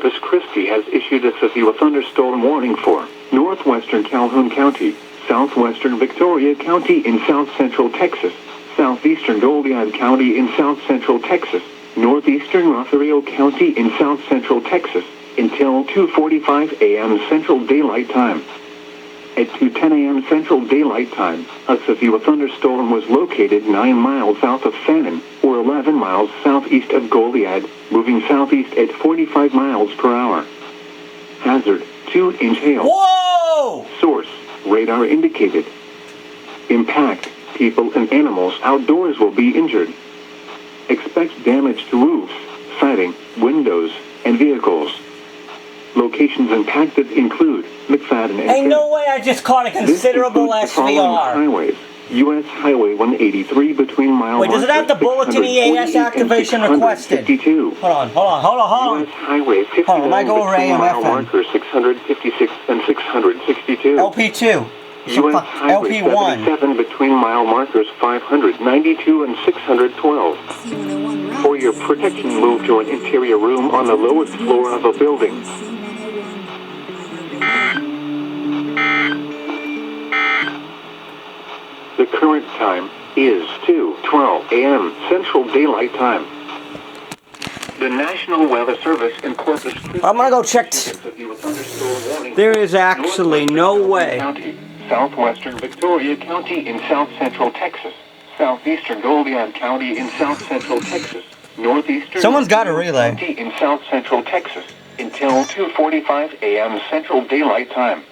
Corpus Christi has issued a severe thunderstorm warning for northwestern Calhoun County, southwestern Victoria County in south-central Texas, southeastern Goliad County in south-central Texas, northeastern Lothario County in south-central Texas, until 2:45 a.m. Central Daylight Time. At 2:10 a.m. Central Daylight Time, a severe thunderstorm was located 9 miles south of Fannin, or 11 miles southeast of Goliad, moving southeast at 45 miles per hour. Hazard, 2-inch hail. Whoa! Source, radar indicated. Impact, people and animals outdoors will be injured. Expect damage to roofs, siding, windows, and vehicles. Locations impacted include McFadden and Ain't no way I just caught a considerable SVR. Highways. U.S. Highway 183 between mile Wait, does it have the bulletin EAS activation requested? Hold on. U.S. Highway 59 between mile markers 656 and 662. LP2. U.S. Highway LP1. 77 between mile markers 592 and 612. For your protection, move to an interior room on the lowest floor of a building. The current time is 2:12 a.m. Central Daylight Time. The National Weather Service in Corpus Christi. I'm gonna go check. There is actually no way. County, southwestern Victoria County in south-central Texas, southeastern Goliad County in south-central Texas, northeastern. Someone's got a relay. County in south-central Texas until 2:45 a.m. Central Daylight Time.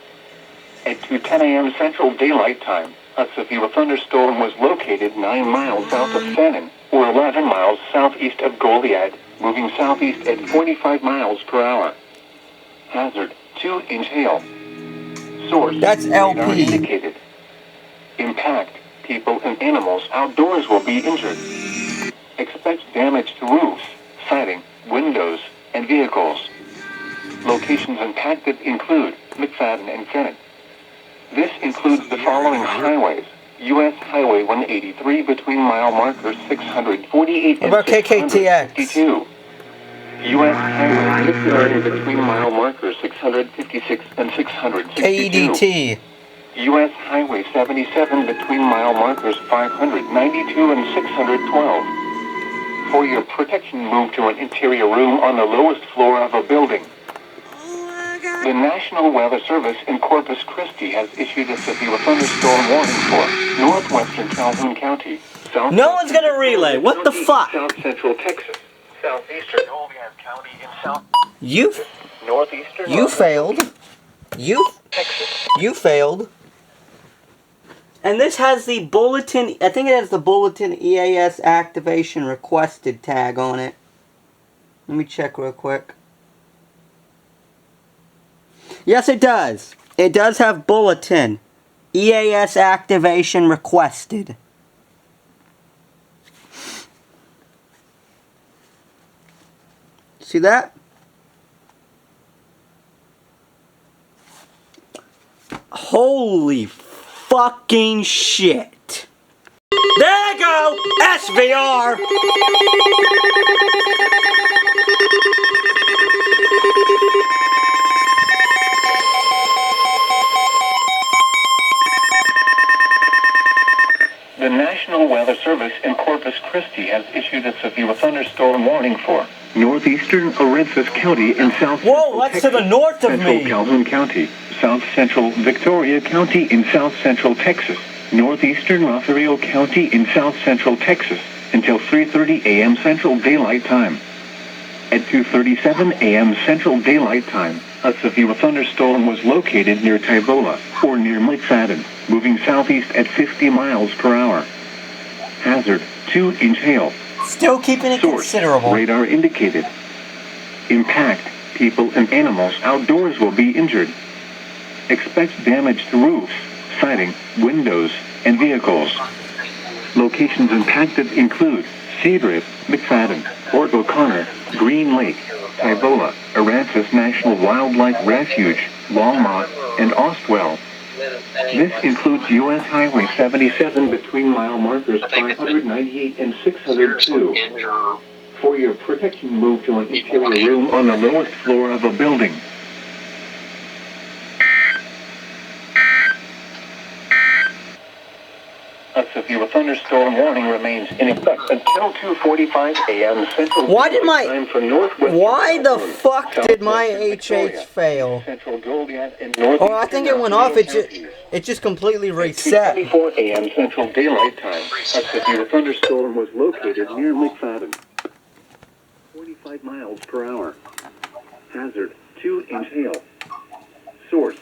At 2:10 a.m. Central Daylight Time, a severe thunderstorm was located 9 miles south of Fannin, or 11 miles southeast of Goliad, moving southeast at 45 miles per hour. Hazard, 2-inch hail. Source, that's LP. Indicated. Impact, people and animals outdoors will be injured. Expect damage to roofs, siding, windows, and vehicles. Locations impacted include McFadden and Fannin. This includes the following highways: U.S. Highway 183 between mile markers 648 and 652. U.S. Highway 59 between mile markers 656 and 662. KEDT. U.S. Highway 77 between mile markers 592 and 612. For your protection, move to an interior room on the lowest floor of a building. The National Weather Service in Corpus Christi has issued a severe thunderstorm warning for northwestern Calhoun County. No one's gonna relay. What the fuck? South-central Texas, southeastern Goliad County in south. Northeastern. You failed. You failed. And this has the bulletin. I think it has the bulletin EAS activation requested tag on it. Let me check real quick. Yes, it does. It does have bulletin EAS activation requested. See that? Holy fucking shit. There you go! SVR! The National Weather Service in Corpus Christi has issued a severe thunderstorm warning for northeastern Aransas County in south. Whoa, that's Texas, to the north of central me. Calhoun County, south-central Victoria County in south-central Texas, northeastern Lothario County in south-central Texas, until 3:30 a.m. Central Daylight Time. At 2:37 a.m. Central Daylight Time, a severe thunderstorm was located near Tybola, or near McFadden, moving southeast at 50 miles per hour. Hazard, 2-inch hail. Still keeping it Source, considerable. radar indicated. Impact, people and animals outdoors will be injured. Expect damage to roofs, siding, windows, and vehicles. Locations impacted include Seadrift, McFadden, Fort O'Connor, Green Lake, Tybola, Aransas National Wildlife Refuge, Longmont, and Ostwell. This includes U.S. Highway 77 between mile markers 598 and 602. For your protection, move to an interior room on the lowest floor of a building. A severe thunderstorm warning remains in effect until 2:45 a.m. Central Why did my... Time for Northwest. Why the fuck did my HH fail? Central Goliad and Oh, I think it went off. It just completely reset. 2:24 a.m. Central Daylight Time. A severe thunderstorm was located near McFadden. 45 miles per hour. Hazard: 2-inch hail. Source: